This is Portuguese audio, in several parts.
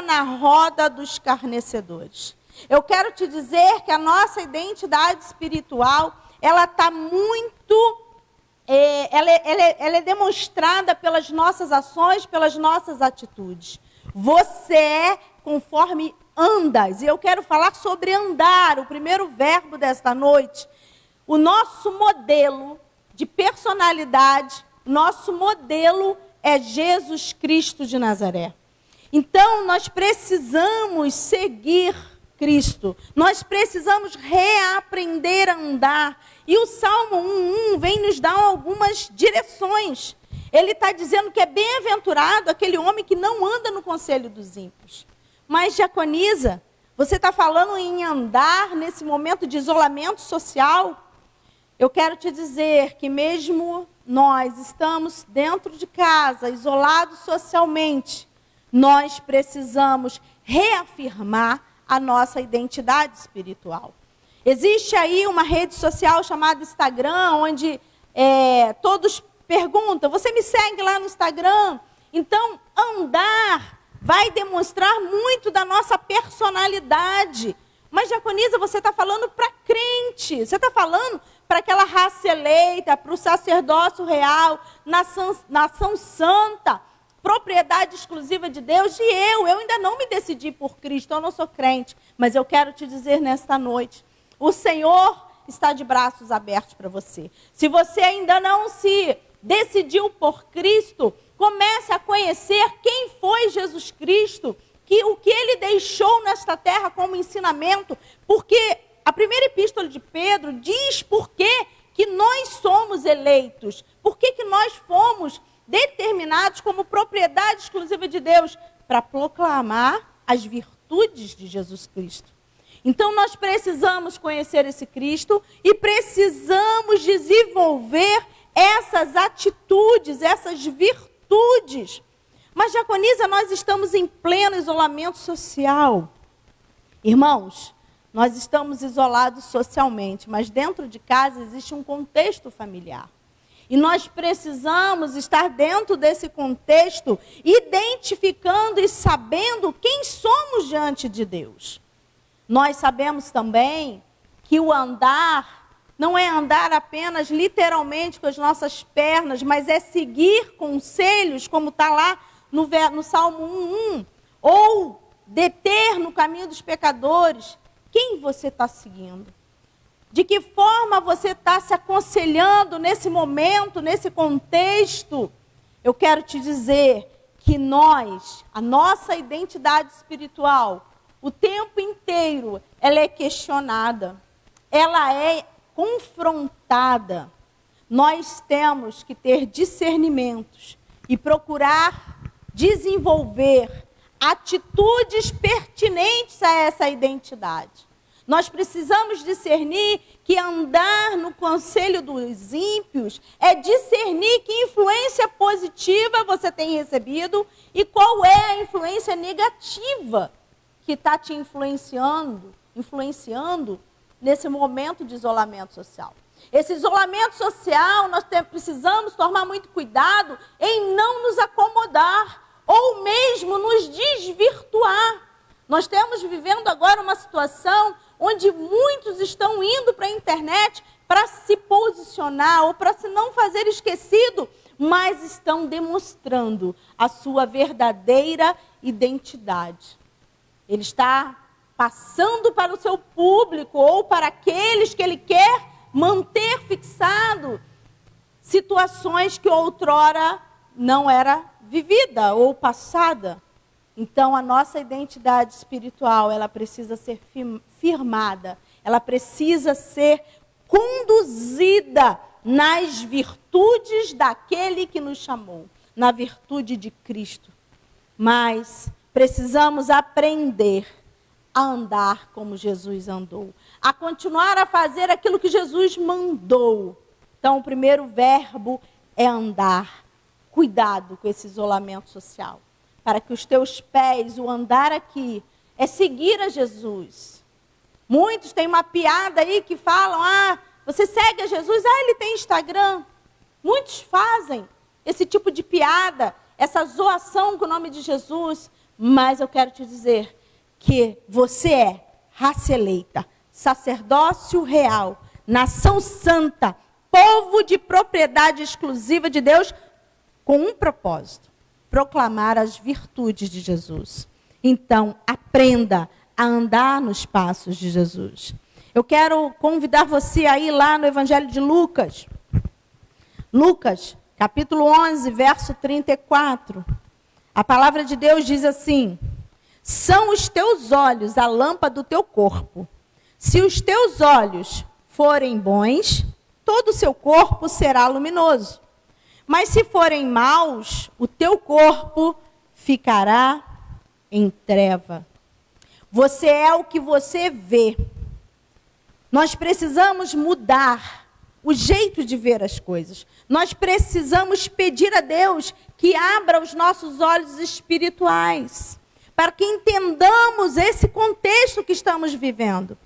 na roda dos escarnecedores. Eu quero te dizer que a nossa identidade espiritual, ela está muito, ela é demonstrada pelas nossas ações, pelas nossas atitudes. Você é conforme andas. E eu quero falar sobre andar, o primeiro verbo desta noite. O nosso modelo de personalidade, nosso modelo é Jesus Cristo de Nazaré. Então, nós precisamos seguir Cristo. Nós precisamos reaprender a andar. E o Salmo 1:1 vem nos dar algumas direções. Ele está dizendo que é bem-aventurado aquele homem que não anda no conselho dos ímpios. Mas, diaconisa, você está falando em andar nesse momento de isolamento social? Eu quero te dizer que mesmo nós estamos dentro de casa, isolados socialmente, nós precisamos reafirmar a nossa identidade espiritual. Existe aí uma rede social chamada Instagram, onde todos perguntam, você me segue lá no Instagram? Então, andar vai demonstrar muito da nossa personalidade. Mas, diaconisa, você está falando para crente, você está falando para aquela raça eleita, para o sacerdócio real, nação santa, propriedade exclusiva de Deus. E eu ainda não me decidi por Cristo, eu não sou crente. Mas eu quero te dizer nesta noite, o Senhor está de braços abertos para você. Se você ainda não se decidiu por Cristo, comece a conhecer quem foi Jesus Cristo, o que ele deixou nesta terra como ensinamento, porque a primeira epístola de Pedro diz por que nós somos eleitos, por que nós fomos determinados como propriedade exclusiva de Deus, para proclamar as virtudes de Jesus Cristo. Então nós precisamos conhecer esse Cristo e precisamos desenvolver essas atitudes, essas virtudes. Mas, diaconisa, nós estamos em pleno isolamento social. Irmãos, nós estamos isolados socialmente, mas dentro de casa existe um contexto familiar. E nós precisamos estar dentro desse contexto, identificando e sabendo quem somos diante de Deus. Nós sabemos também que o andar não é andar apenas literalmente com as nossas pernas, mas é seguir conselhos, como está lá no Salmo 1:1, ou deter no caminho dos pecadores. Quem você está seguindo? De que forma você está se aconselhando nesse momento, nesse contexto? Eu quero te dizer que a nossa identidade espiritual, o tempo inteiro, ela é questionada, ela é confrontada. Nós temos que ter discernimentos e procurar desenvolver atitudes pertinentes a essa identidade. Nós precisamos discernir que andar no conselho dos ímpios é discernir que influência positiva você tem recebido e qual é a influência negativa que está te influenciando nesse momento de isolamento social. Esse isolamento social, nós precisamos tomar muito cuidado em não nos acomodar ou mesmo nos desvirtuar. Nós estamos vivendo agora uma situação onde muitos estão indo para a internet para se posicionar ou para se não fazer esquecido, mas estão demonstrando a sua verdadeira identidade. Ele está passando para o seu público ou para aqueles que ele quer manter fixado situações que outrora não era vivida ou passada. Então, a nossa identidade espiritual, ela precisa ser firmada, ela precisa ser conduzida nas virtudes daquele que nos chamou, na virtude de Cristo. Mas precisamos aprender a andar como Jesus andou, a continuar a fazer aquilo que Jesus mandou. Então, o primeiro verbo é andar. Cuidado com esse isolamento social, para que os teus pés, o andar aqui, é seguir a Jesus. Muitos têm uma piada aí que falam, você segue a Jesus? Ele tem Instagram. Muitos fazem esse tipo de piada, essa zoação com o nome de Jesus, Mas eu quero te dizer que você é raça eleita, sacerdócio real, nação santa, povo de propriedade exclusiva de Deus, com um propósito: proclamar as virtudes de Jesus. Então, aprenda a andar nos passos de Jesus. Eu quero convidar você a ir lá no Evangelho de Lucas. Lucas, capítulo 11, verso 34. A palavra de Deus diz assim: são os teus olhos a lâmpada do teu corpo. Se os teus olhos forem bons, todo o seu corpo será luminoso. Mas se forem maus, o teu corpo ficará em treva. Você é o que você vê. Nós precisamos mudar o jeito de ver as coisas. Nós precisamos pedir a Deus que abra os nossos olhos espirituais, para que entendamos esse contexto que estamos vivendo.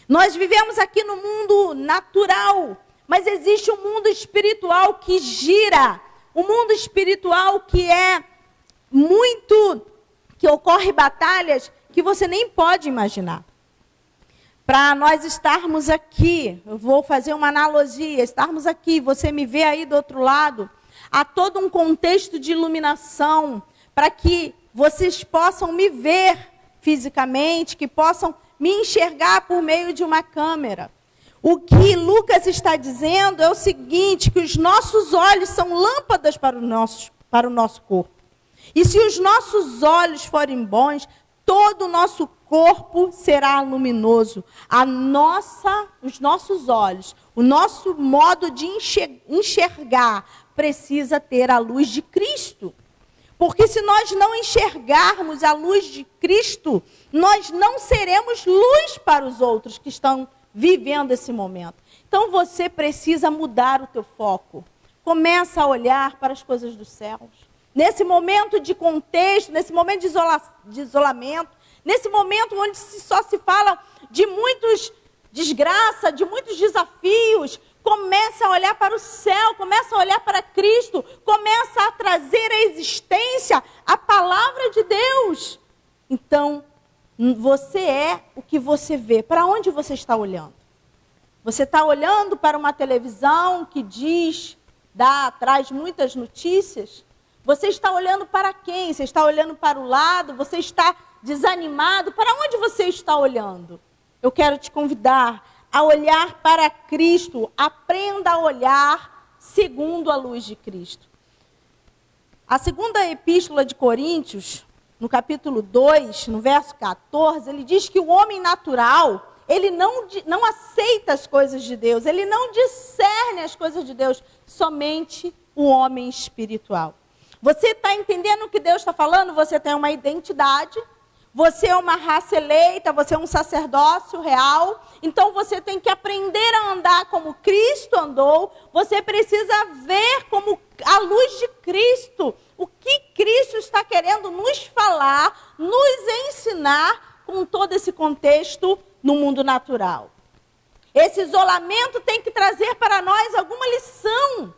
Nós vivemos aqui no mundo natural, mas existe um mundo espiritual que gira, um mundo espiritual que que ocorre batalhas que você nem pode imaginar. Para nós estarmos aqui, eu vou fazer uma analogia, estarmos aqui, você me vê aí do outro lado, há todo um contexto de iluminação, para que vocês possam me ver fisicamente, que possam me enxergar por meio de uma câmera. O que Lucas está dizendo é o seguinte, que os nossos olhos são lâmpadas para o nosso corpo. E se os nossos olhos forem bons, todo o nosso corpo será luminoso. Os nossos olhos, o nosso modo de enxergar precisa ter a luz de Cristo. Porque se nós não enxergarmos a luz de Cristo, nós não seremos luz para os outros que estão vivendo esse momento. Então você precisa mudar o teu foco. Começa a olhar para as coisas dos céus. Nesse momento de contexto, nesse momento de isolamento, nesse momento onde só se fala de muitas desgraças, de muitos desafios, começa a olhar para o céu, começa a olhar para Cristo, começa a trazer à existência a palavra de Deus. Então, você é o que você vê. Para onde você está olhando? Você está olhando para uma televisão que traz muitas notícias? Você está olhando para quem? Você está olhando para o lado? Você está desanimado? Para onde você está olhando? Eu quero te convidar a olhar para Cristo. Aprenda a olhar segundo a luz de Cristo. A segunda epístola de Coríntios, no capítulo 2, no verso 14, ele diz que o homem natural, ele não aceita as coisas de Deus, ele não discerne as coisas de Deus, somente o homem espiritual. Você está entendendo o que Deus está falando? Você tem uma identidade, você é uma raça eleita, você é um sacerdócio real, então você tem que aprender a andar como Cristo andou, você precisa ver como a luz de Cristo, o que Cristo está querendo nos falar, nos ensinar com todo esse contexto no mundo natural. Esse isolamento tem que trazer para nós alguma lição.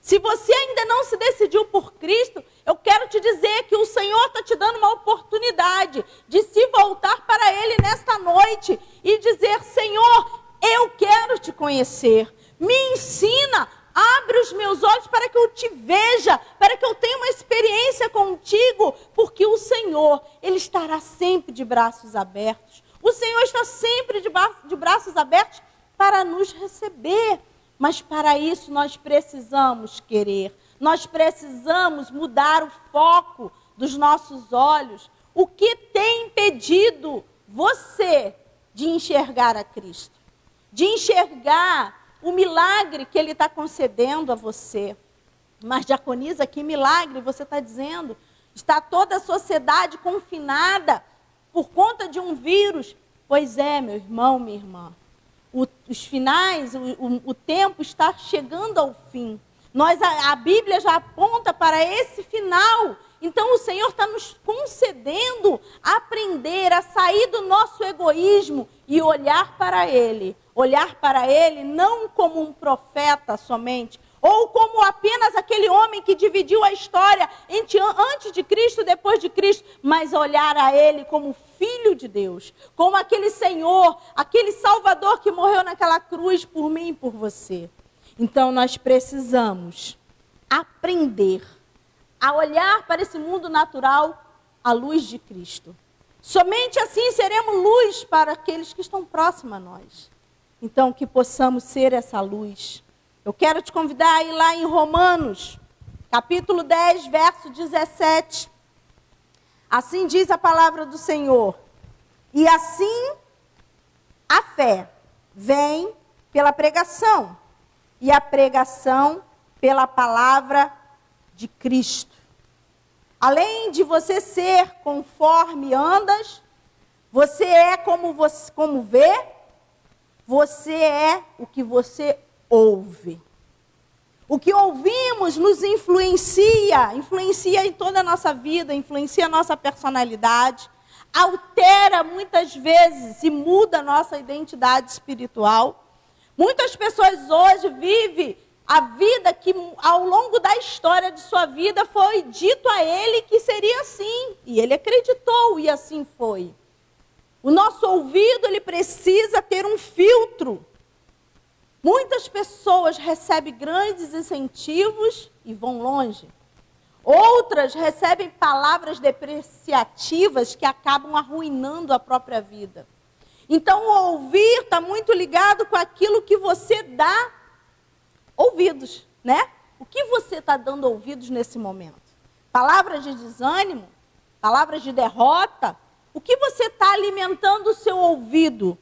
Se você ainda não se decidiu por Cristo, eu quero te dizer que o Senhor está te dando uma oportunidade de se voltar para Ele nesta noite e dizer: Senhor, eu quero te conhecer, me ensina, abre os meus olhos para que eu te veja, para que eu tenha uma experiência contigo, porque o Senhor, Ele estará sempre de braços abertos. O Senhor está sempre de braços abertos para nos receber. Mas para isso nós precisamos querer, nós precisamos mudar o foco dos nossos olhos. O que tem impedido você de enxergar a Cristo? De enxergar o milagre que Ele está concedendo a você? Mas, diaconisa, que milagre você está dizendo? Está toda a sociedade confinada por conta de um vírus? Pois é, meu irmão, minha irmã. Os finais, o tempo está chegando ao fim. A Bíblia já aponta para esse final. Então o Senhor está nos concedendo a aprender a sair do nosso egoísmo e olhar para Ele. Olhar para Ele não como um profeta somente, ou como apenas aquele homem que dividiu a história entre antes de Cristo e depois de Cristo, mas olhar a ele como Filho de Deus, como aquele Senhor, aquele Salvador que morreu naquela cruz por mim e por você. Então nós precisamos aprender a olhar para esse mundo natural à luz de Cristo. Somente assim seremos luz para aqueles que estão próximos a nós. Então, que possamos ser essa luz. Eu quero te convidar a ir lá em Romanos, capítulo 10, verso 17. Assim diz a palavra do Senhor. E assim a fé vem pela pregação, e a pregação pela palavra de Cristo. Além de você ser conforme andas, você é como vê, você é o que você ouve. O que ouvimos nos influencia em toda a nossa vida, influencia a nossa personalidade, altera muitas vezes e muda a nossa identidade espiritual. Muitas pessoas hoje vivem a vida que ao longo da história de sua vida foi dito a ele que seria assim. E ele acreditou e assim foi. O nosso ouvido, ele precisa ter um filtro. Muitas pessoas recebem grandes incentivos e vão longe. Outras recebem palavras depreciativas que acabam arruinando a própria vida. Então o ouvir está muito ligado com aquilo que você dá ouvidos, né? O que você está dando ouvidos nesse momento? Palavras de desânimo? Palavras de derrota? O que você está alimentando o seu ouvido?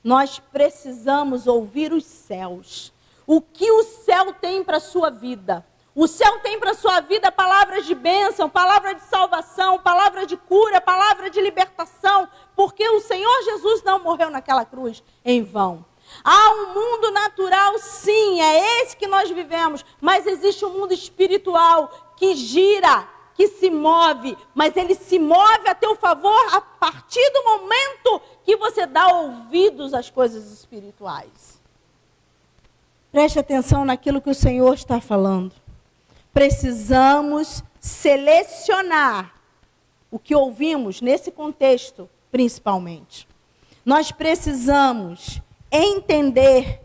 Nós precisamos ouvir os céus. O que o céu tem para a sua vida? O céu tem para a sua vida palavras de bênção, palavra de salvação, palavra de cura, palavra de libertação, porque o Senhor Jesus não morreu naquela cruz em vão. Há um mundo natural, sim, é esse que nós vivemos, mas existe um mundo espiritual que gira, que se move, mas ele se move a teu favor a partir do momento que você dá ouvidos às coisas espirituais. Preste atenção naquilo que o Senhor está falando. Precisamos selecionar o que ouvimos nesse contexto, principalmente. Nós precisamos entender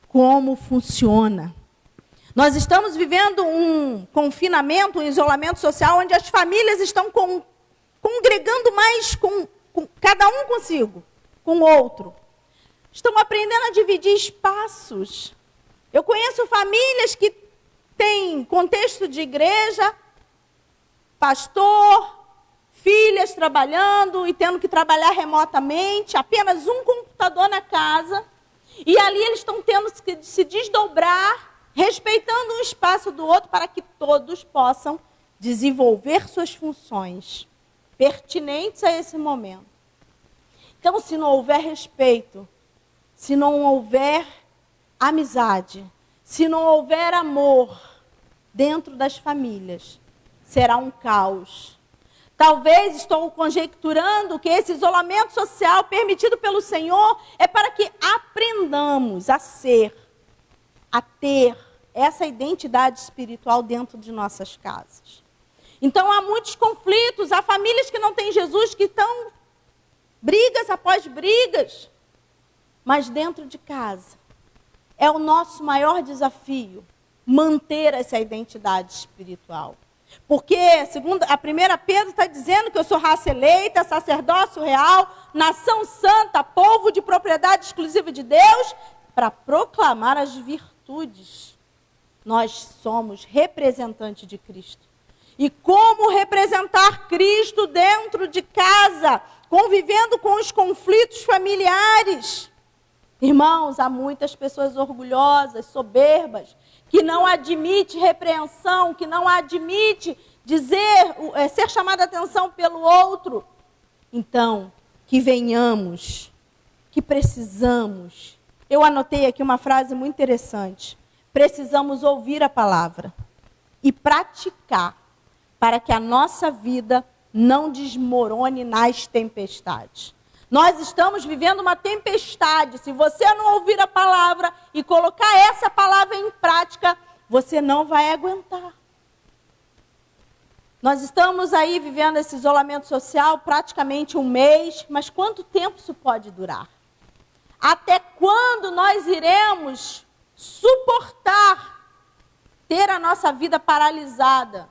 como funciona. Nós estamos vivendo um confinamento, um isolamento social, onde as famílias estão congregando mais com cada um consigo, com o outro. Estão aprendendo a dividir espaços. Eu conheço famílias que têm contexto de igreja, pastor, filhas trabalhando e tendo que trabalhar remotamente, apenas um computador na casa, e ali eles estão tendo que se desdobrar, respeitando um espaço do outro para que todos possam desenvolver suas funções pertinentes a esse momento. Então, se não houver respeito, se não houver amizade, se não houver amor dentro das famílias, será um caos. Talvez estou conjecturando que esse isolamento social permitido pelo Senhor é para que aprendamos a ter essa identidade espiritual dentro de nossas casas. Então há muitos conflitos, há famílias que não têm Jesus, que estão brigas após brigas, mas dentro de casa é o nosso maior desafio manter essa identidade espiritual. Porque, segundo a 1 Pedro está dizendo que eu sou raça eleita, sacerdócio real, nação santa, povo de propriedade exclusiva de Deus, para proclamar as virtudes. Nós somos representantes de Cristo. E como representar Cristo dentro de casa, convivendo com os conflitos familiares? Irmãos, há muitas pessoas orgulhosas, soberbas, que não admite repreensão, que não admite ser chamada a atenção pelo outro. Então, que venhamos, que precisamos. Eu anotei aqui uma frase muito interessante. Precisamos ouvir a palavra e praticar para que a nossa vida não desmorone nas tempestades. Nós estamos vivendo uma tempestade. Se você não ouvir a palavra e colocar essa palavra em prática, você não vai aguentar. Nós estamos aí vivendo esse isolamento social praticamente um mês, mas quanto tempo isso pode durar? Até quando nós iremos suportar ter a nossa vida paralisada?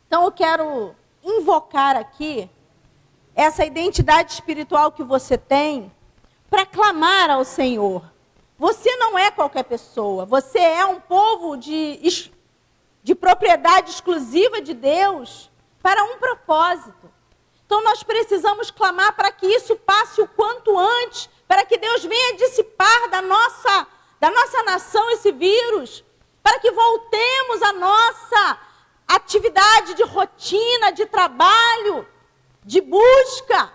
Então eu quero invocar aqui essa identidade espiritual que você tem para clamar ao Senhor. Você não é qualquer pessoa, você é um povo de propriedade exclusiva de Deus para um propósito. Então nós precisamos clamar para que isso passe o quanto antes, para que Deus venha dissipar da nossa nação esse vírus, para que voltemos à nossa atividade de rotina, de trabalho, de busca.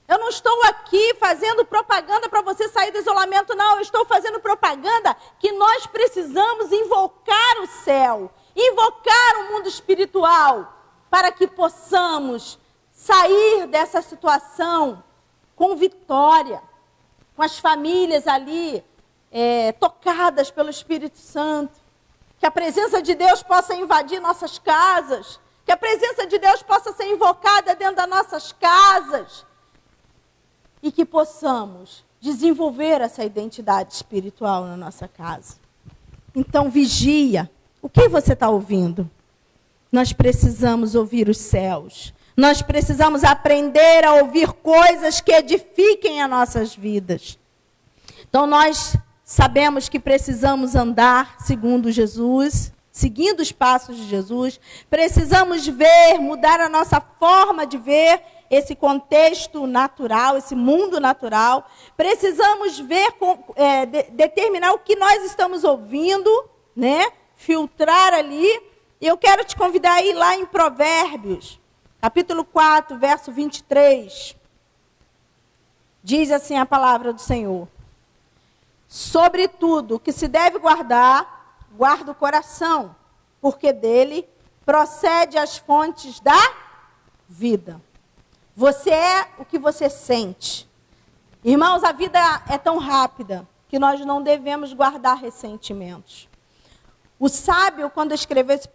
Eu não estou aqui fazendo propaganda para você sair do isolamento, não. Eu estou fazendo propaganda que nós precisamos invocar o céu, invocar o mundo espiritual, para que possamos sair dessa situação com vitória, com as famílias ali tocadas pelo Espírito Santo. Que a presença de Deus possa invadir nossas casas, que a presença de Deus possa ser invocada dentro das nossas casas. E que possamos desenvolver essa identidade espiritual na nossa casa. Então, vigia. O que você está ouvindo? Nós precisamos ouvir os céus. Nós precisamos aprender a ouvir coisas que edifiquem as nossas vidas. Então, nós sabemos que precisamos andar segundo Jesus, seguindo os passos de Jesus. Precisamos ver, mudar a nossa forma de ver esse contexto natural, esse mundo natural. Precisamos ver, determinar o que nós estamos ouvindo, né? Filtrar ali. E eu quero te convidar a ir lá em Provérbios, capítulo 4, verso 23. Diz assim a palavra do Senhor: sobretudo o que se deve guardar, guarda o coração, porque dele procede as fontes da vida. Você é o que você sente. Irmãos, a vida é tão rápida que nós não devemos guardar ressentimentos. O sábio, quando escreveu esse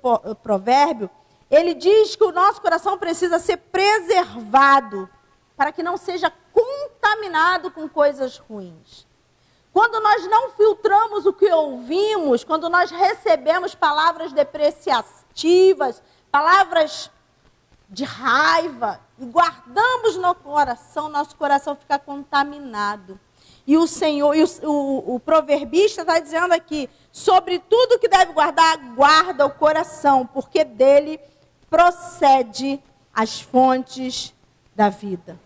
provérbio, ele diz que o nosso coração precisa ser preservado para que não seja contaminado com coisas ruins. Quando nós não filtramos o que ouvimos, quando nós recebemos palavras depreciativas, palavras de raiva, e guardamos no coração, nosso coração fica contaminado. E o Senhor, o proverbista está dizendo aqui, sobre tudo que deve guardar, guarda o coração, porque dele procede as fontes da vida.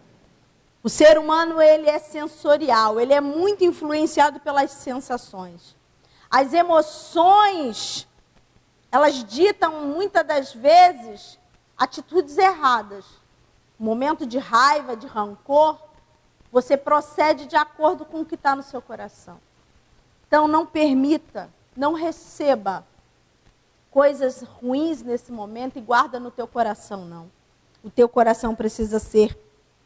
O ser humano, ele é sensorial, ele é muito influenciado pelas sensações. As emoções, elas ditam muitas das vezes atitudes erradas. Momento de raiva, de rancor, você procede de acordo com o que está no seu coração. Então não permita, não receba coisas ruins nesse momento e guarda no teu coração, não. O teu coração precisa ser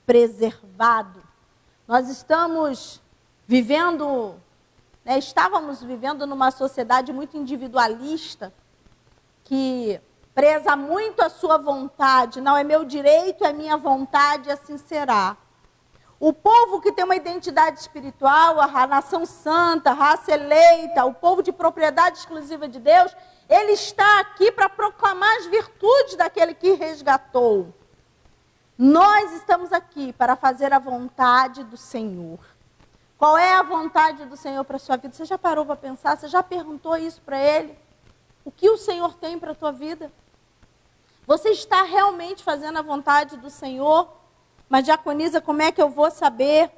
preservado. Nós estamos vivendo, estávamos vivendo numa sociedade muito individualista, que preza muito a sua vontade. Não é meu direito, é minha vontade, assim será. O povo que tem uma identidade espiritual, a nação santa, a raça eleita, o povo de propriedade exclusiva de Deus, ele está aqui para proclamar as virtudes daquele que resgatou. Nós estamos aqui para fazer a vontade do Senhor. Qual é a vontade do Senhor para a sua vida? Você já parou para pensar? Você já perguntou isso para Ele? O que o Senhor tem para a tua vida? Você está realmente fazendo a vontade do Senhor? Mas, diaconisa, como é que eu vou saber?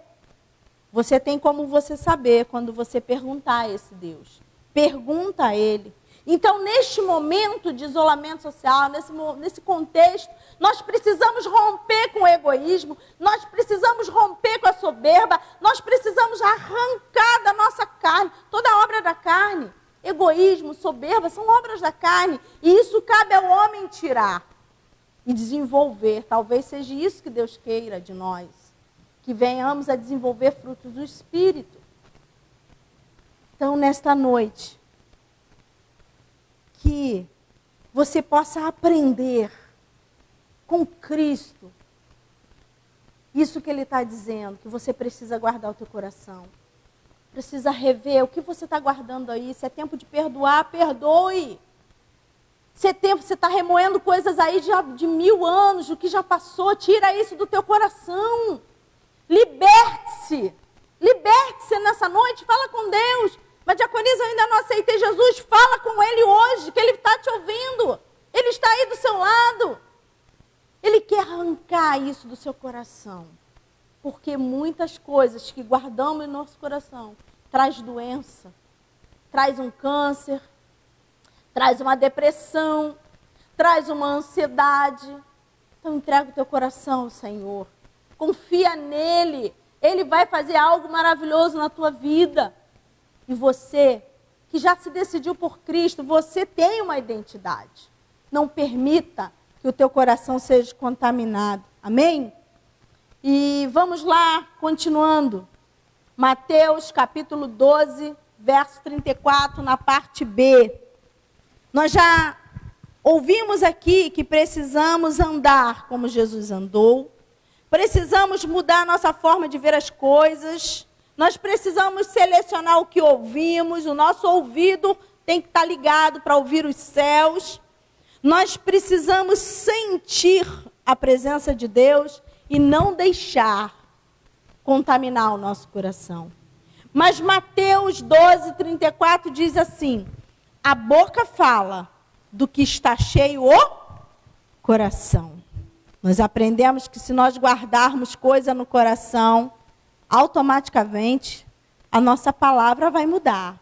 Você tem como você saber quando você perguntar a esse Deus. Pergunta a Ele. Então, neste momento de isolamento social, nesse contexto, nós precisamos romper com o egoísmo, nós precisamos romper com a soberba, nós precisamos arrancar da nossa carne, toda obra da carne, egoísmo, soberba, são obras da carne, e isso cabe ao homem tirar e desenvolver. Talvez seja isso que Deus queira de nós, que venhamos a desenvolver frutos do Espírito. Então, nesta noite, que você possa aprender com Cristo isso que Ele está dizendo, que você precisa guardar o teu coração. Precisa rever o que você está guardando aí. Se é tempo de perdoar, perdoe. Se é tempo, você está remoendo coisas aí de 1000 anos, o que já passou, tira isso do teu coração. Liberte-se. Liberte-se nessa noite, fala com Deus. Mas diaconisa, eu ainda não aceitei Jesus, fala com Ele hoje, que Ele está te ouvindo. Ele está aí do seu lado. Ele quer arrancar isso do seu coração. Porque muitas coisas que guardamos em nosso coração traz doença, traz um câncer, traz uma depressão, traz uma ansiedade. Então entrega o teu coração ao Senhor. Confia nele. Ele vai fazer algo maravilhoso na tua vida. E você, que já se decidiu por Cristo, você tem uma identidade. Não permita que o teu coração seja contaminado. Amém? E vamos lá, continuando. Mateus capítulo 12, verso 34, na parte B. Nós já ouvimos aqui que precisamos andar como Jesus andou. Precisamos mudar a nossa forma de ver as coisas. Nós precisamos selecionar o que ouvimos. O nosso ouvido tem que estar ligado para ouvir os céus. Nós precisamos sentir a presença de Deus e não deixar contaminar o nosso coração. Mas Mateus 12, 34 diz assim: a boca fala do que está cheio o coração. Nós aprendemos que se nós guardarmos coisa no coração, automaticamente a nossa palavra vai mudar.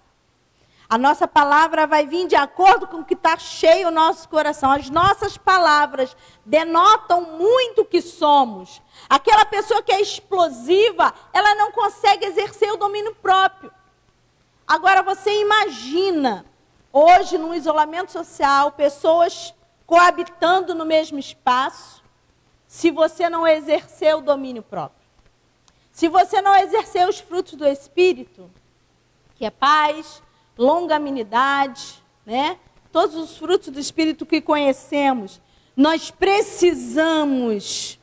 A nossa palavra vai vir de acordo com o que está cheio o nosso coração. As nossas palavras denotam muito o que somos. Aquela pessoa que é explosiva, ela não consegue exercer o domínio próprio. Agora você imagina, hoje no isolamento social, pessoas coabitando no mesmo espaço, se você não exercer o domínio próprio. Se você não exercer os frutos do Espírito, que é paz, longanimidade, né? Todos os frutos do Espírito que conhecemos, nós precisamos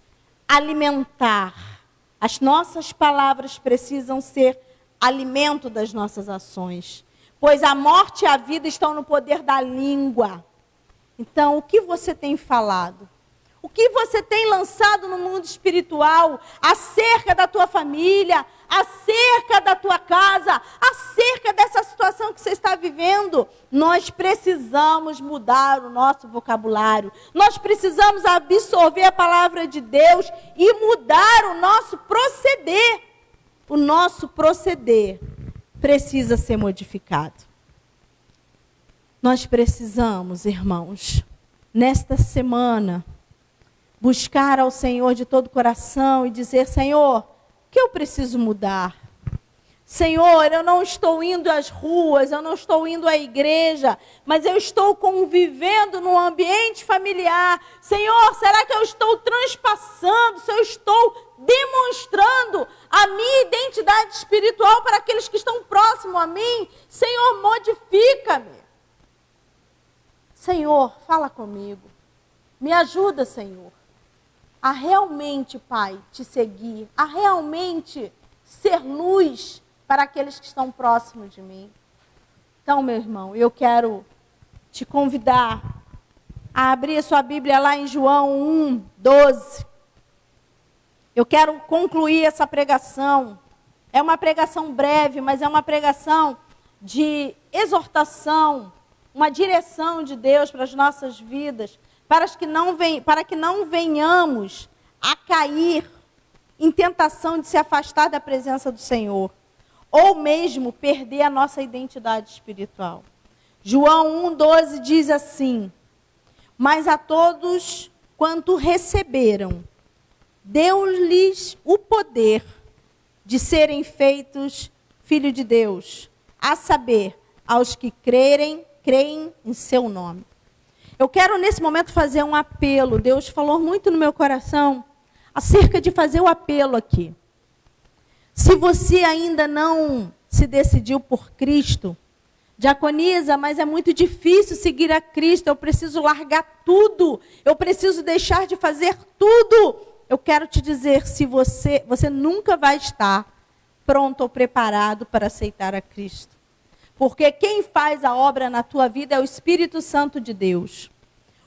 alimentar. As nossas palavras precisam ser alimento das nossas ações. Pois a morte e a vida estão no poder da língua. Então, o que você tem falado? O que você tem lançado no mundo espiritual acerca da tua família, acerca da tua casa, acerca dessa situação que você está vivendo? Nós precisamos mudar o nosso vocabulário. Nós precisamos absorver a palavra de Deus e mudar o nosso proceder. O nosso proceder precisa ser modificado. Nós precisamos, irmãos, nesta semana, buscar ao Senhor de todo o coração e dizer: Senhor, o que eu preciso mudar? Senhor, eu não estou indo às ruas, eu não estou indo à igreja, mas eu estou convivendo num ambiente familiar. Senhor, será que eu estou transpassando, se eu estou demonstrando a minha identidade espiritual para aqueles que estão próximos a mim? Senhor, modifica-me. Senhor, fala comigo. Me ajuda, Senhor, a realmente, Pai, te seguir, a realmente ser luz para aqueles que estão próximos de mim. Então, meu irmão, eu quero te convidar a abrir a sua Bíblia lá em João 1, 12. Eu quero concluir essa pregação. É uma pregação breve, mas é uma pregação de exortação, uma direção de Deus para as nossas vidas, para que não venhamos a cair em tentação de se afastar da presença do Senhor, ou mesmo perder a nossa identidade espiritual. João 1,12 diz assim: mas a todos quanto receberam, deu-lhes o poder de serem feitos filhos de Deus, a saber, aos que creem em seu nome. Eu quero nesse momento fazer um apelo. Deus falou muito no meu coração acerca de fazer o apelo aqui. Se você ainda não se decidiu por Cristo, Diaconisa, mas é muito difícil seguir a Cristo, eu preciso largar tudo, eu preciso deixar de fazer tudo. Eu quero te dizer, se você nunca vai estar pronto ou preparado para aceitar a Cristo. Porque quem faz a obra na tua vida é o Espírito Santo de Deus.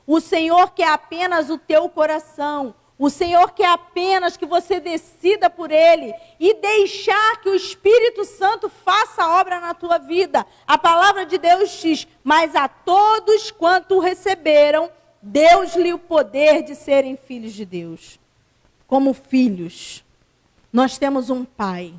O Senhor quer apenas o teu coração. O Senhor quer apenas que você decida por Ele e deixar que o Espírito Santo faça a obra na tua vida. A palavra de Deus diz, mas a todos quanto o receberam, deu-lhe o poder de serem filhos de Deus. Como filhos, nós temos um Pai.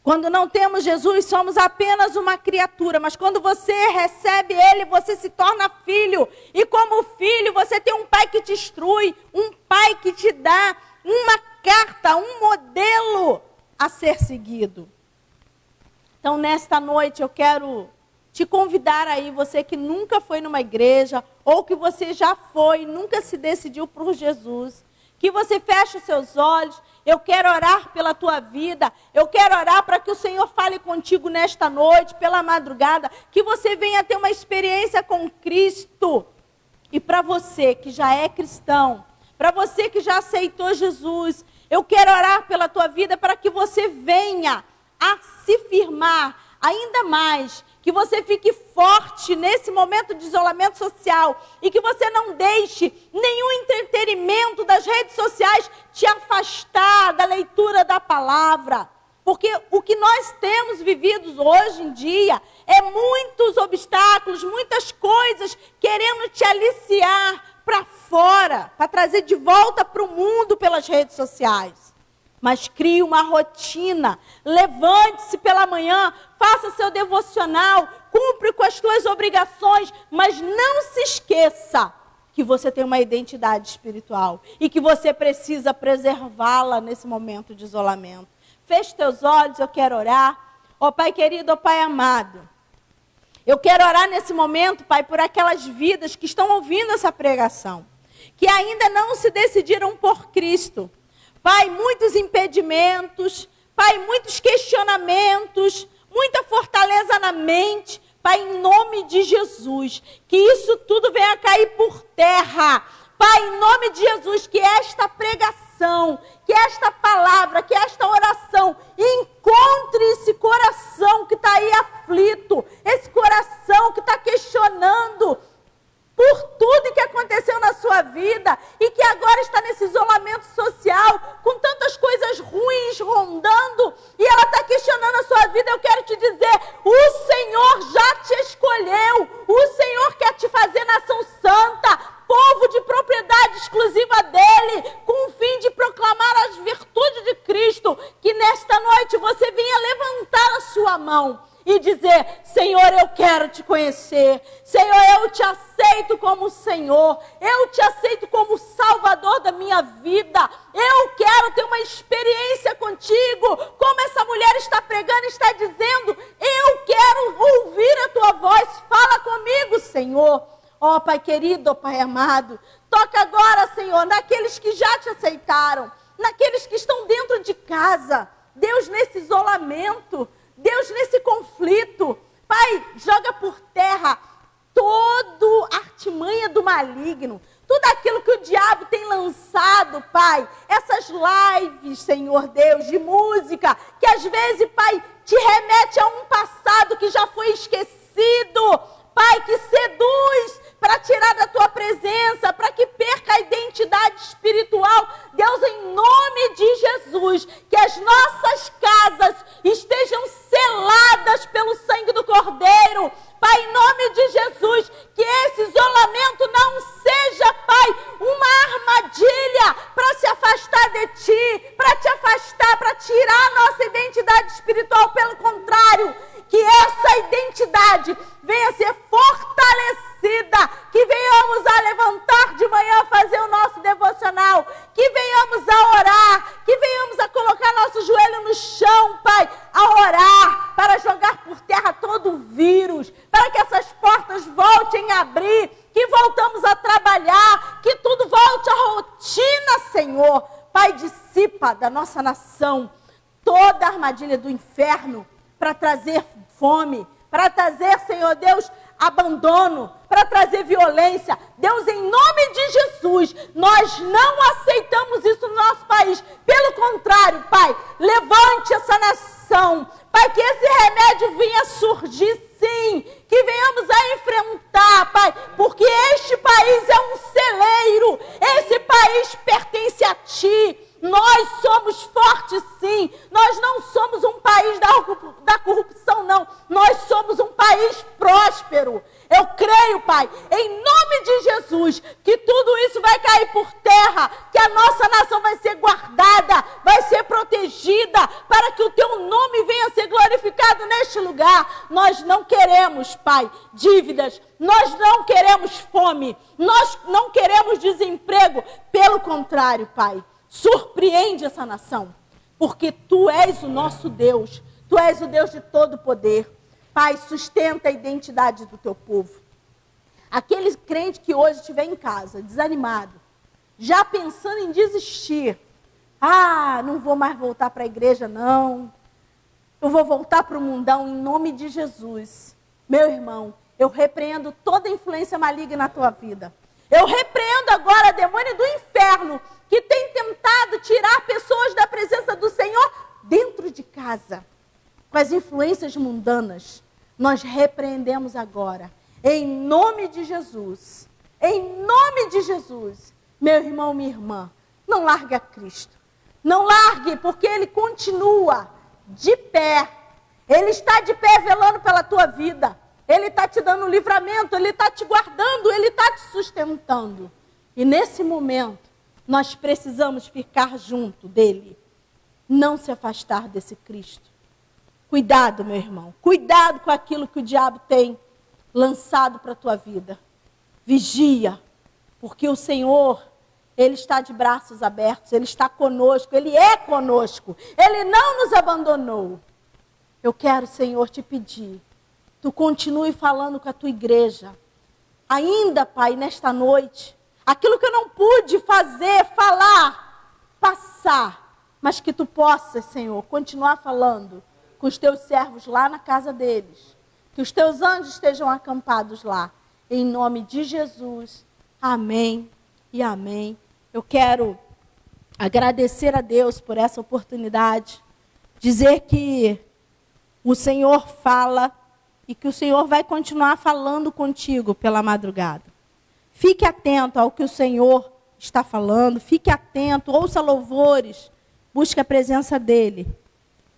Quando não temos Jesus, somos apenas uma criatura. Mas quando você recebe Ele, você se torna filho. E como filho, você tem um pai que te instrui. Um pai que te dá uma carta, um modelo a ser seguido. Então, nesta noite, eu quero te convidar aí, você que nunca foi numa igreja, ou que você já foi e nunca se decidiu por Jesus, que você feche os seus olhos. Eu quero orar pela tua vida. Eu quero orar para que o Senhor fale contigo nesta noite, pela madrugada. Que você venha ter uma experiência com Cristo. E para você que já é cristão, para você que já aceitou Jesus, eu quero orar pela tua vida para que você venha a se firmar ainda mais. Que você fique forte nesse momento de isolamento social e que você não deixe nenhum entretenimento das redes sociais te afastar da leitura da palavra. Porque o que nós temos vivido hoje em dia é muitos obstáculos, muitas coisas querendo te aliciar para fora, para trazer de volta para o mundo pelas redes sociais. Mas crie uma rotina, levante-se pela manhã, faça seu devocional, cumpre com as suas obrigações, mas não se esqueça que você tem uma identidade espiritual e que você precisa preservá-la nesse momento de isolamento. Feche teus olhos, eu quero orar. Ó Pai querido, ó Pai amado, eu quero orar nesse momento, Pai, por aquelas vidas que estão ouvindo essa pregação, que ainda não se decidiram por Cristo. Pai, muitos impedimentos, Pai, muitos questionamentos, muita fortaleza na mente. Pai, em nome de Jesus, que isso tudo venha cair por terra. Pai, em nome de Jesus, que esta pregação, que esta palavra, que esta oração encontre esse coração que está aí aflito, esse coração que está questionando por tudo que aconteceu na sua vida e que agora está nesse isolamento social, com tantas coisas ruins rondando, e ela está questionando a sua vida. Eu quero te dizer, o Senhor já te escolheu, o Senhor quer te fazer nação santa, povo de propriedade exclusiva dele, com o fim de proclamar as virtudes de Cristo. Que nesta noite você venha levantar a sua mão e dizer, Senhor, eu quero te conhecer. Senhor, eu te aceito como Senhor. Eu te aceito como Salvador da minha vida. Eu quero ter uma experiência contigo. Como essa mulher está pregando, está dizendo, eu quero ouvir a tua voz. Fala comigo, Senhor. Ó Pai querido, ó Pai amado, toca agora, Senhor, naqueles que já te aceitaram, naqueles que estão dentro de casa. Deus, nesse isolamento, Deus, nesse conflito, Pai, joga por terra toda artimanha do maligno, tudo aquilo que o diabo tem lançado, Pai, essas lives, Senhor Deus, de música, que às vezes, Pai, te remete a um passado que já foi esquecido, Pai, que seduz para tirar da tua presença, para que perca a identidade espiritual. Deus, em nome de Jesus, que as nossas casas estejam seladas pelo sangue do Cordeiro. Pai, em nome de Jesus, que esse isolamento não seja, Pai, uma armadilha para se afastar de Ti, para te afastar, para tirar a nossa identidade espiritual. Pelo contrário, que essa identidade venha a ser fortalecida, que venhamos a levantar de manhã, fazer o nosso devocional, que venhamos a orar, que venhamos a colocar nosso joelho no chão, Pai, a orar, para jogar por terra todo o vírus, para que essas portas voltem a abrir, que voltamos a trabalhar, que tudo volte à rotina, Senhor. Pai, dissipa da nossa nação toda a armadilha do inferno para trazer fome, para trazer, Senhor Deus, abandono, para trazer violência. Deus, em nome de Jesus, nós não aceitamos isso no nosso país. Pelo contrário, Pai, levante essa nação. Pai, que esse remédio venha surgir, sim, que venhamos a enfrentar, Pai, porque este país é um celeiro, esse país pertence a Ti. Nós somos fortes, sim. Nós não somos um país da corrupção, não. Nós somos um país próspero. Eu creio, Pai, em nome de Jesus, que tudo isso vai cair por terra, que a nossa nação vai ser guardada, vai ser protegida, para que o Teu nome venha a ser glorificado neste lugar. Nós não queremos, Pai, dívidas. Nós não queremos fome. Nós não queremos desemprego. Pelo contrário, Pai, surpreende essa nação, porque Tu és o nosso Deus. Tu és o Deus de todo poder. Pai, sustenta a identidade do Teu povo. Aquele crente que hoje estiver em casa, desanimado, já pensando em desistir. Não vou mais voltar para a igreja, não. Eu vou voltar para o mundão em nome de Jesus. Meu irmão, eu repreendo toda influência maligna na tua vida. Eu repreendo agora demônio do inferno que tem tentado tirar pessoas da presença do Senhor dentro de casa. Com as influências mundanas, nós repreendemos agora. Em nome de Jesus. Em nome de Jesus. Meu irmão, minha irmã, não largue a Cristo. Não largue, porque Ele continua de pé. Ele está de pé velando pela tua vida. Ele está te dando livramento, Ele está te guardando, Ele está te sustentando. E nesse momento, nós precisamos ficar junto dEle. Não se afastar desse Cristo. Cuidado, meu irmão. Cuidado com aquilo que o diabo tem lançado para a tua vida. Vigia, porque o Senhor, Ele está de braços abertos, Ele está conosco, Ele é conosco. Ele não nos abandonou. Eu quero, Senhor, te pedir, Tu continue falando com a tua igreja. Ainda, Pai, nesta noite, aquilo que eu não pude fazer, falar, passar, mas que Tu possas, Senhor, continuar falando com os Teus servos lá na casa deles. Que os Teus anjos estejam acampados lá. Em nome de Jesus. Amém e amém. Eu quero agradecer a Deus por essa oportunidade. Dizer que o Senhor fala e que o Senhor vai continuar falando contigo pela madrugada. Fique atento ao que o Senhor está falando. Fique atento, ouça louvores. Busque a presença dEle.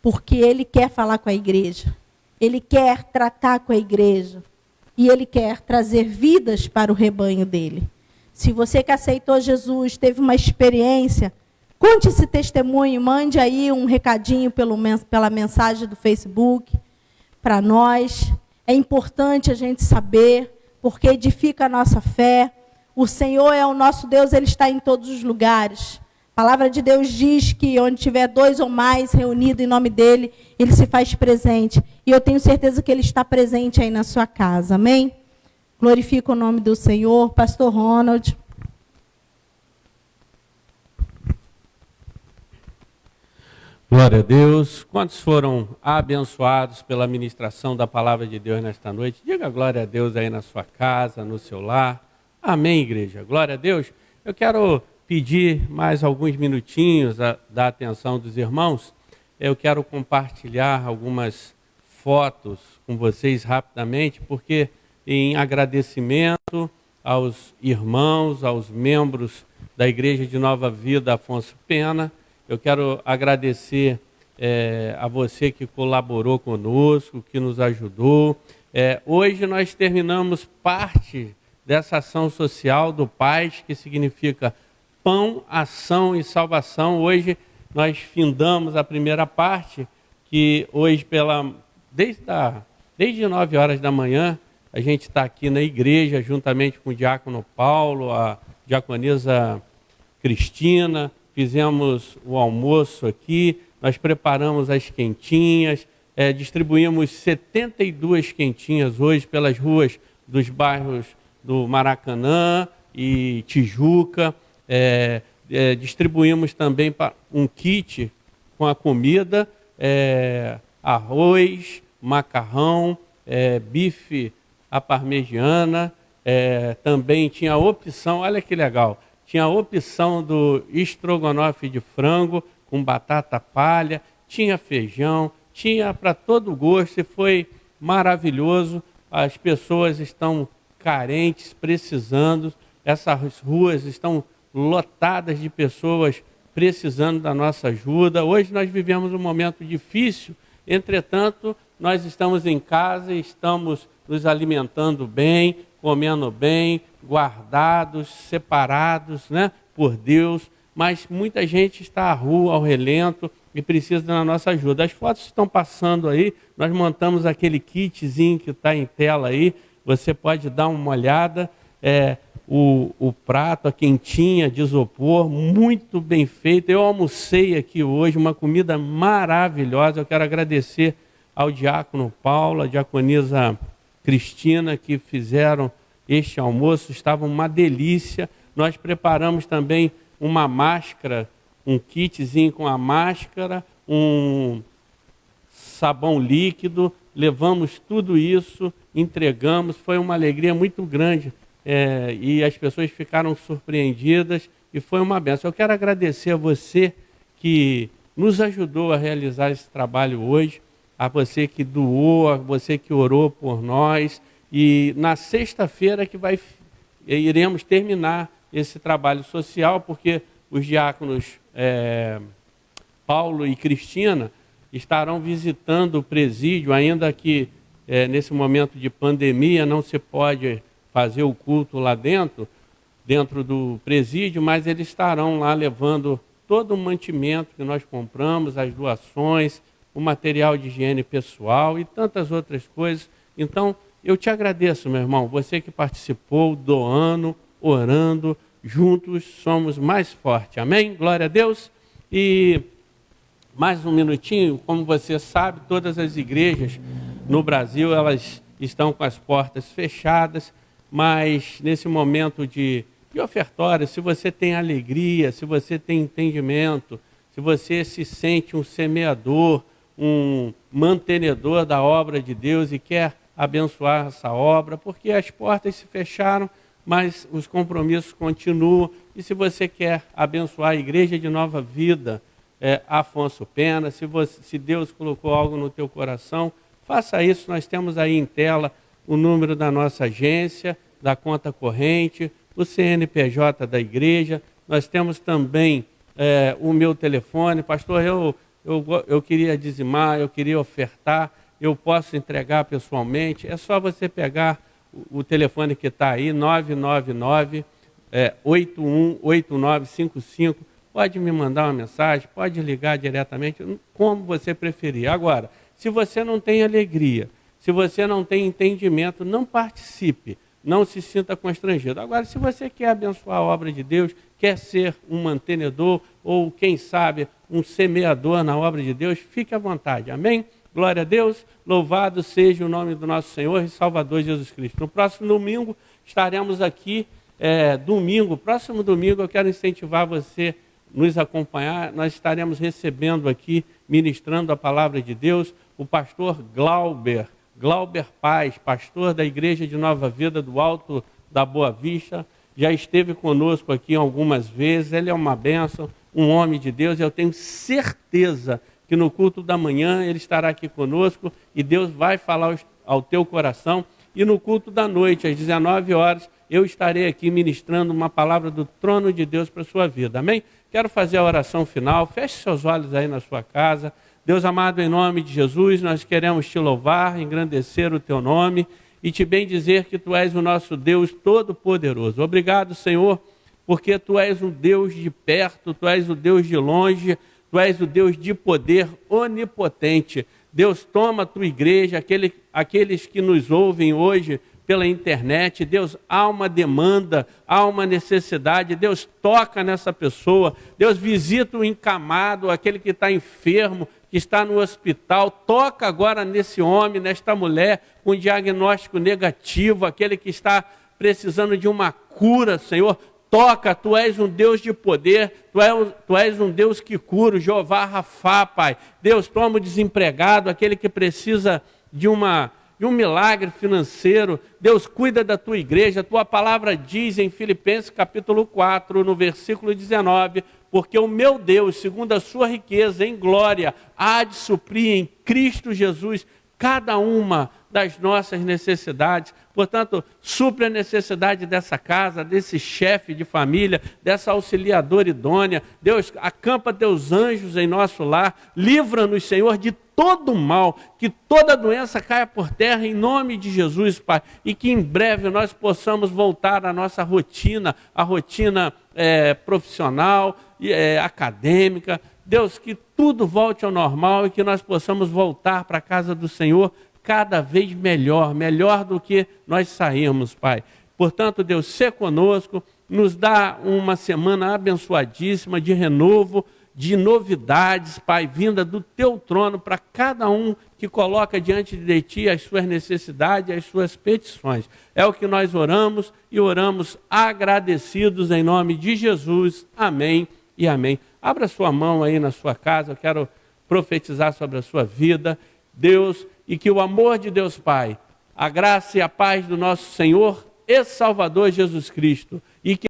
Porque Ele quer falar com a igreja. Ele quer tratar com a igreja. E Ele quer trazer vidas para o rebanho dEle. Se você que aceitou Jesus, teve uma experiência, conte esse testemunho, mande aí um recadinho pela mensagem do Facebook para nós. É importante a gente saber, porque edifica a nossa fé. O Senhor é o nosso Deus, Ele está em todos os lugares. A palavra de Deus diz que onde tiver 2 ou mais reunidos em nome dEle, Ele se faz presente. E eu tenho certeza que Ele está presente aí na sua casa. Amém? Glorifica o nome do Senhor. Pastor Ronald. Glória a Deus. Quantos foram abençoados pela ministração da palavra de Deus nesta noite? Diga glória a Deus aí na sua casa, no seu lar. Amém, igreja. Glória a Deus. Eu quero pedir mais alguns minutinhos da atenção dos irmãos. Eu quero compartilhar algumas fotos com vocês rapidamente, porque em agradecimento aos irmãos, aos membros da Igreja de Nova Vida Afonso Pena, eu quero agradecer a você que colaborou conosco, que nos ajudou. Hoje nós terminamos parte dessa ação social do PAS, que significa Pão, Ação e Salvação. Hoje nós findamos a primeira parte, que hoje, desde 9 horas da manhã, a gente está aqui na igreja, juntamente com o diácono Paulo, a diaconisa Cristina, fizemos o almoço aqui, nós preparamos as quentinhas, distribuímos 72 quentinhas hoje pelas ruas dos bairros do Maracanã e Tijuca. Distribuímos também um kit com a comida, arroz, macarrão, bife à parmegiana, também tinha a opção, olha que legal, tinha a opção do estrogonofe de frango com batata palha, tinha feijão, tinha para todo gosto e foi maravilhoso. As pessoas estão carentes, precisando, essas ruas estão lotadas de pessoas precisando da nossa ajuda. Hoje nós vivemos um momento difícil, entretanto, nós estamos em casa e estamos nos alimentando bem, comendo bem, guardados, separados, né, por Deus, mas muita gente está à rua, ao relento, e precisa da nossa ajuda. As fotos estão passando aí, nós montamos aquele kitzinho que está em tela aí, você pode dar uma olhada, o prato, a quentinha de isopor, muito bem feito. Eu almocei aqui hoje, uma comida maravilhosa. Eu quero agradecer ao diácono Paulo, a diaconisa Cristina, que fizeram este almoço, estava uma delícia. Nós preparamos também uma máscara, um kitzinho com a máscara, um sabão líquido, levamos tudo isso, entregamos, foi uma alegria muito grande e as pessoas ficaram surpreendidas e foi uma bênção. Eu quero agradecer a você que nos ajudou a realizar esse trabalho hoje, a você que doou, a você que orou por nós, e na sexta-feira que iremos terminar esse trabalho social, porque os diáconos Paulo e Cristina estarão visitando o presídio, ainda que nesse momento de pandemia não se pode fazer o culto lá dentro do presídio, mas eles estarão lá levando todo o mantimento que nós compramos, as doações, o material de higiene pessoal e tantas outras coisas. Então, eu te agradeço, meu irmão, você que participou, doando, orando, juntos somos mais fortes. Amém? Glória a Deus. E mais um minutinho, como você sabe, todas as igrejas no Brasil, elas estão com as portas fechadas, mas nesse momento de ofertório, se você tem alegria, se você tem entendimento, se você se sente um semeador, um mantenedor da obra de Deus e quer abençoar essa obra, porque as portas se fecharam, mas os compromissos continuam. E se você quer abençoar a Igreja de Nova Vida, Afonso Pena, se Deus colocou algo no teu coração, faça isso. Nós temos aí em tela o número da nossa agência, da conta corrente, o CNPJ da igreja. Nós temos também o meu telefone. Pastor, eu queria dizimar, eu queria ofertar, eu posso entregar pessoalmente. É só você pegar o telefone que está aí, 999-818955. Pode me mandar uma mensagem, pode ligar diretamente, como você preferir. Agora, se você não tem alegria, se você não tem entendimento, não participe, não se sinta constrangido. Agora, se você quer abençoar a obra de Deus, quer ser um mantenedor ou, quem sabe, um semeador na obra de Deus, fique à vontade. Amém? Glória a Deus, louvado seja o nome do nosso Senhor e Salvador Jesus Cristo. No próximo domingo estaremos aqui, próximo domingo eu quero incentivar você a nos acompanhar. Nós estaremos recebendo aqui, ministrando a palavra de Deus, o pastor Glauber Paz, pastor da Igreja de Nova Vida do Alto da Boa Vista. Já esteve conosco aqui algumas vezes, ele é uma bênção, um homem de Deus, e eu tenho certeza que no culto da manhã ele estará aqui conosco e Deus vai falar ao teu coração. E no culto da noite, às 19 horas, eu estarei aqui ministrando uma palavra do trono de Deus para a sua vida. Amém? Quero fazer a oração final. Feche seus olhos aí na sua casa. Deus amado, em nome de Jesus, nós queremos te louvar, engrandecer o teu nome e te bendizer que tu és o nosso Deus todo-poderoso. Obrigado, Senhor, porque tu és o Deus de perto, tu és o Deus de longe, tu és o Deus de poder onipotente. Deus, toma a tua igreja, aqueles que nos ouvem hoje pela internet. Deus, há uma demanda, há uma necessidade. Deus, toca nessa pessoa. Deus, visita o encamado, aquele que está enfermo, que está no hospital. Toca agora nesse homem, nesta mulher com diagnóstico negativo, aquele que está precisando de uma cura, Senhor. Toca, tu és um Deus de poder, tu és um Deus que cura, o Jeová Rafá, Pai. Deus, toma o desempregado, aquele que precisa de uma de um milagre financeiro. Deus, cuida da tua igreja. A tua palavra diz em Filipenses capítulo 4, no versículo 19, porque o meu Deus, segundo a sua riqueza em glória, há de suprir em Cristo Jesus cada uma das nossas necessidades. Portanto, supre a necessidade dessa casa, desse chefe de família, dessa auxiliadora idônea. Deus, acampa teus anjos em nosso lar. Livra-nos, Senhor, de todo mal, que toda doença caia por terra em nome de Jesus, Pai. E que em breve nós possamos voltar à nossa rotina, a rotina profissional, acadêmica. Deus, que tudo volte ao normal e que nós possamos voltar para a casa do Senhor cada vez melhor, melhor do que nós saímos, Pai. Portanto, Deus, sê conosco, nos dá uma semana abençoadíssima de renovo, de novidades, Pai, vinda do Teu trono para cada um que coloca diante de Ti as suas necessidades, as suas petições. É o que nós oramos e oramos agradecidos em nome de Jesus. Amém e amém. Abra sua mão aí na sua casa, eu quero profetizar sobre a sua vida, Deus, e que o amor de Deus Pai, a graça e a paz do nosso Senhor e Salvador Jesus Cristo, e que